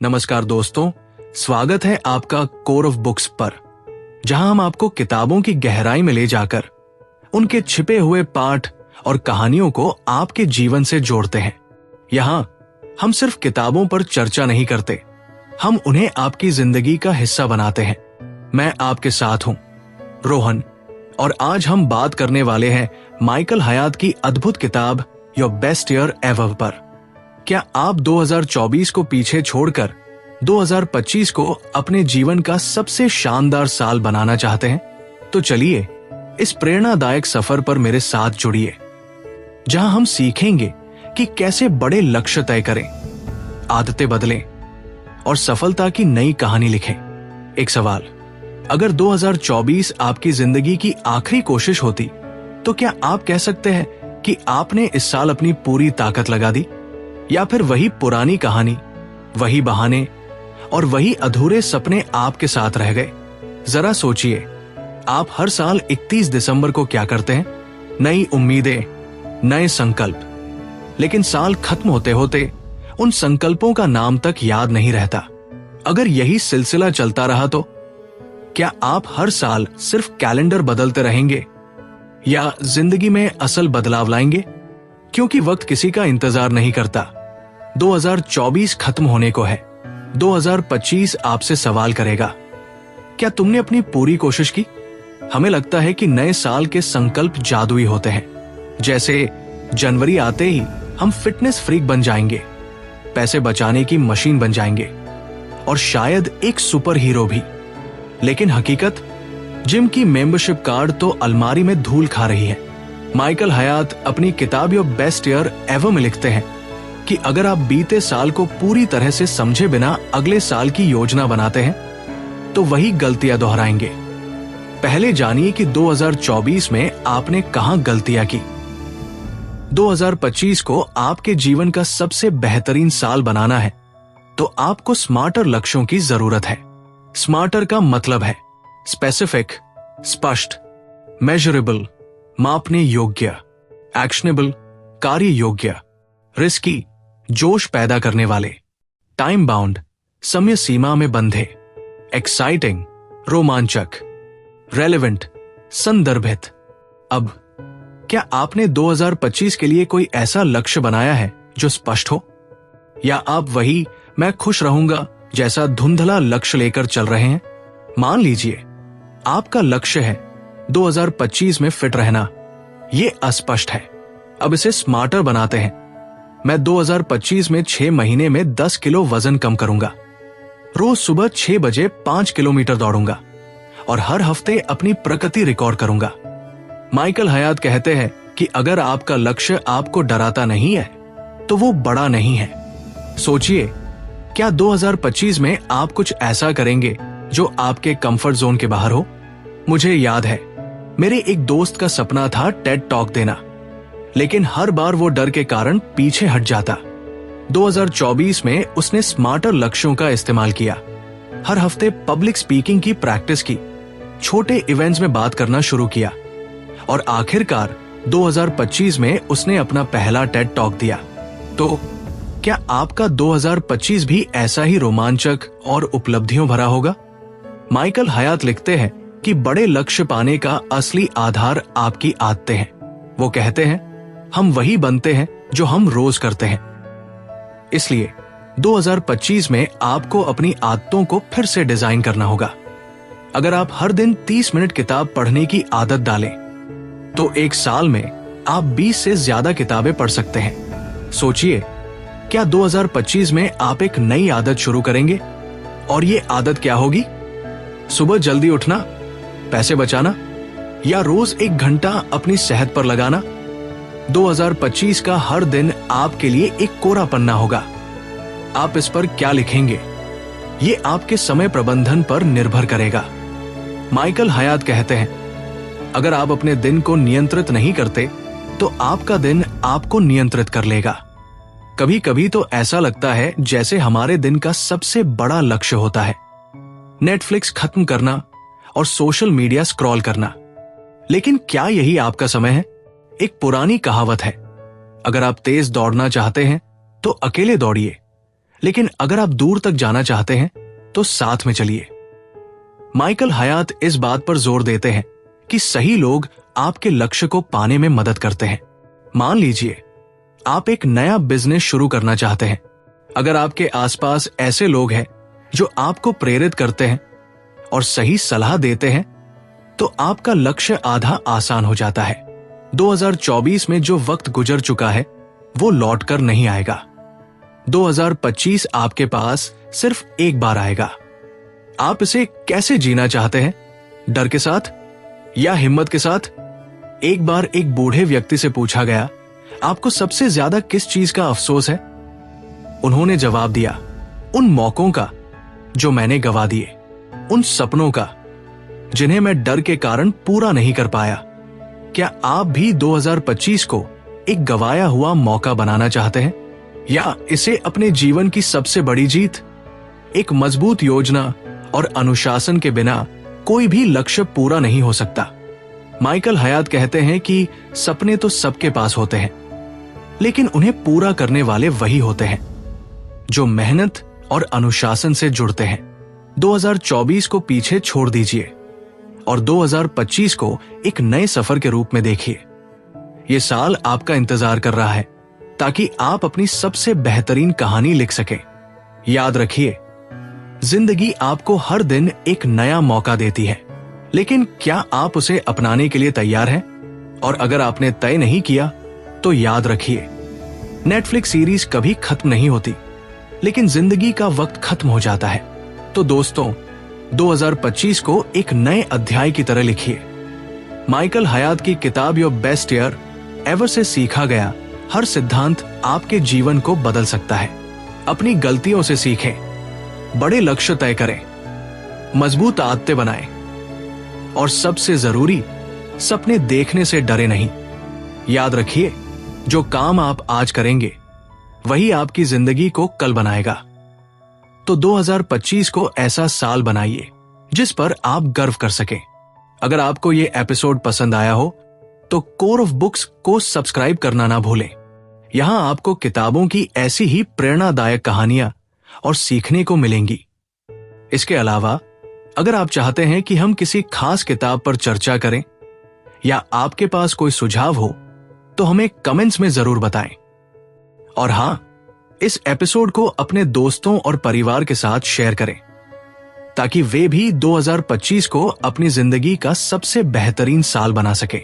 नमस्कार दोस्तों, स्वागत है आपका कोर ऑफ बुक्स पर, जहां हम आपको किताबों की गहराई में ले जाकर उनके छिपे हुए पाठ और कहानियों को आपके जीवन से जोड़ते हैं। यहां हम सिर्फ किताबों पर चर्चा नहीं करते, हम उन्हें आपकी जिंदगी का हिस्सा बनाते हैं। मैं आपके साथ हूं, रोहन, और आज हम बात करने वाले हैं माइकल हयात की अद्भुत किताब योर बेस्ट ईयर एवर पर। क्या आप 2024 को पीछे छोड़कर 2025 को अपने जीवन का सबसे शानदार साल बनाना चाहते हैं? तो चलिए इस प्रेरणादायक सफर पर मेरे साथ जुड़िए, जहां हम सीखेंगे कि कैसे बड़े लक्ष्य तय करें, आदतें बदलें और सफलता की नई कहानी लिखें। एक सवाल, अगर 2024 आपकी जिंदगी की आखिरी कोशिश होती, तो क्या आप कह सकते हैं कि आपने इस साल अपनी पूरी ताकत लगा दी? या फिर वही पुरानी कहानी, वही बहाने और वही अधूरे सपने आपके साथ रह गए? जरा सोचिए, आप हर साल 31 दिसंबर को क्या करते हैं? नई उम्मीदें, नए संकल्प। लेकिन साल खत्म होते होते उन संकल्पों का नाम तक याद नहीं रहता। अगर यही सिलसिला चलता रहा तो क्या आप हर साल सिर्फ कैलेंडर बदलते रहेंगे या जिंदगी में असल बदलाव लाएंगे? क्योंकि वक्त किसी का इंतजार नहीं करता। 2024 खत्म होने को है, 2025 आपसे सवाल करेगा, क्या तुमने अपनी पूरी कोशिश की? हमें लगता है कि नए साल के संकल्प जादुई होते हैं। जैसे जनवरी आते ही हम फिटनेस फ्रीक बन जाएंगे, पैसे बचाने की मशीन बन जाएंगे और शायद एक सुपर हीरो भी। लेकिन हकीकत, जिम की मेंबरशिप कार्ड तो अलमारी में धूल खा रही है। माइकल हयात अपनी किताब योर बेस्ट ईयर एवर में लिखते हैं कि अगर आप बीते साल को पूरी तरह से समझे बिना अगले साल की योजना बनाते हैं, तो वही गलतियां दोहराएंगे। पहले जानिए कि 2024 में आपने कहां गलतियां की। 2025 को आपके जीवन का सबसे बेहतरीन साल बनाना है, तो आपको स्मार्टर लक्ष्यों की जरूरत है। स्मार्टर का मतलब है स्पेसिफिक, स्पष्ट, मेजरेबल, मापने योग्य, एक्शनेबल, कार्य योग्य, रिस्की, जोश पैदा करने वाले, टाइम बाउंड, समय सीमा में बंधे, एक्साइटिंग, रोमांचक, रेलेवेंट, संदर्भित। अब क्या आपने 2025 के लिए कोई ऐसा लक्ष्य बनाया है जो स्पष्ट हो, या आप वही मैं खुश रहूंगा जैसा धुंधला लक्ष्य लेकर चल रहे हैं? मान लीजिए आपका लक्ष्य है 2025 में फिट रहना। ये अस्पष्ट है। अब इसे स्मार्टर बनाते हैं। मैं 2025 में 6 महीने में 10 किलो वजन कम करूंगा, रोज सुबह 6 बजे 5 किलोमीटर दौड़ूंगा और हर हफ्ते अपनी प्रगति रिकॉर्ड करूंगा। माइकल हयात कहते हैं कि अगर आपका लक्ष्य आपको डराता नहीं है, तो वो बड़ा नहीं है। सोचिए, क्या 2025 में आप कुछ ऐसा करेंगे जो आपके कंफर्ट जोन के बाहर हो? मुझे याद है, मेरे एक दोस्त का सपना था टेड टॉक देना, लेकिन हर बार वो डर के कारण पीछे हट जाता। 2024 में उसने स्मार्टर लक्ष्यों का इस्तेमाल किया। हर हफ्ते पब्लिक स्पीकिंग की प्रैक्टिस की, छोटे इवेंट्स में बात करना शुरू किया और आखिरकार 2025 में उसने अपना पहला टेड टॉक दिया। तो क्या आपका 2025 भी ऐसा ही रोमांचक और उपलब्धियों भरा होगा? माइकल हयात लिखते हैं कि बड़े लक्ष्य पाने का असली आधार आपकी आदतें हैं। वो कहते हैं, हम वही बनते हैं जो हम रोज करते हैं। इसलिए 2025 में आपको अपनी आदतों को फिर से डिजाइन करना होगा। अगर आप हर दिन 30 मिनट किताब पढ़ने की आदत डालें, तो एक साल में आप 20 से ज्यादा किताबें पढ़ सकते हैं। सोचिए, क्या 2025 में आप एक नई आदत शुरू करेंगे? और ये आदत क्या होगी? सुबह जल्दी उठना, पैसे बचाना, या रोज 1 घंटा अपनी सेहत पर लगाना? 2025 का हर दिन आपके लिए एक कोरा पन्ना होगा। आप इस पर क्या लिखेंगे, ये आपके समय प्रबंधन पर निर्भर करेगा। माइकल हयात कहते हैं, अगर आप अपने दिन को नियंत्रित नहीं करते, तो आपका दिन आपको नियंत्रित कर लेगा। कभी कभी तो ऐसा लगता है जैसे हमारे दिन का सबसे बड़ा लक्ष्य होता है नेटफ्लिक्स खत्म करना और सोशल मीडिया स्क्रॉल करना। लेकिन क्या यही आपका समय है? एक पुरानी कहावत है, अगर आप तेज दौड़ना चाहते हैं तो अकेले दौड़िए, लेकिन अगर आप दूर तक जाना चाहते हैं तो साथ में चलिए। माइकल हयात इस बात पर जोर देते हैं कि सही लोग आपके लक्ष्य को पाने में मदद करते हैं। मान लीजिए आप एक नया बिजनेस शुरू करना चाहते हैं। अगर आपके आसपास ऐसे लोग हैं जो आपको प्रेरित करते हैं और सही सलाह देते हैं तो आपका लक्ष्य आधा आसान हो जाता है। 2024 में जो वक्त गुजर चुका है वो लौटकर नहीं आएगा। 2025 आपके पास सिर्फ एक बार आएगा। आप इसे कैसे जीना चाहते हैं? डर के साथ या हिम्मत के साथ? एक बार एक बूढ़े व्यक्ति से पूछा गया, आपको सबसे ज्यादा किस चीज का अफसोस है? उन्होंने जवाब दिया, उन मौकों का जो मैंने गवा दिए, उन सपनों का जिन्हें मैं डर के कारण पूरा नहीं कर पाया। क्या आप भी 2025 को एक गवाया हुआ मौका बनाना चाहते हैं या इसे अपने जीवन की सबसे बड़ी जीत? एक मजबूत योजना और अनुशासन के बिना कोई भी लक्ष्य पूरा नहीं हो सकता। माइकल हयात कहते हैं कि सपने तो सबके पास होते हैं, लेकिन उन्हें पूरा करने वाले वही होते हैं जो मेहनत और अनुशासन से जुड़ते हैं। 2024 को पीछे छोड़ दीजिए और 2025 को एक नए सफर के रूप में देखिए। ये साल आपका इंतजार कर रहा है ताकि आप अपनी सबसे बेहतरीन कहानी लिख सकें। याद रखिए, जिंदगी आपको हर दिन एक नया मौका देती है, लेकिन क्या आप उसे अपनाने के लिए तैयार हैं? और अगर आपने तय नहीं किया तो याद रखिए, नेटफ्लिक्स सीरीज कभी खत्म नहीं होती, लेकिन जिंदगी का वक्त खत्म हो जाता है। तो दोस्तों, 2025 को एक नए अध्याय की तरह लिखिए। माइकल हयात की किताब योर बेस्ट ईयर एवर से सीखा गया हर सिद्धांत आपके जीवन को बदल सकता है। अपनी गलतियों से सीखें, बड़े लक्ष्य तय करें, मजबूत आदतें बनाएं और सबसे जरूरी, सपने देखने से डरे नहीं। याद रखिए, जो काम आप आज करेंगे वही आपकी जिंदगी को कल बनाएगा। तो 2025 को ऐसा साल बनाइए जिस पर आप गर्व कर सकें। अगर आपको ये एपिसोड पसंद आया हो तो कोर ऑफ बुक्स को सब्सक्राइब करना ना भूलें। यहां आपको किताबों की ऐसी ही प्रेरणादायक कहानियां और सीखने को मिलेंगी। इसके अलावा अगर आप चाहते हैं कि हम किसी खास किताब पर चर्चा करें या आपके पास कोई सुझाव हो तो हमें कमेंट्स में जरूर बताएं। और हां, इस एपिसोड को अपने दोस्तों और परिवार के साथ शेयर करें ताकि वे भी 2025 को अपनी जिंदगी का सबसे बेहतरीन साल बना सकें।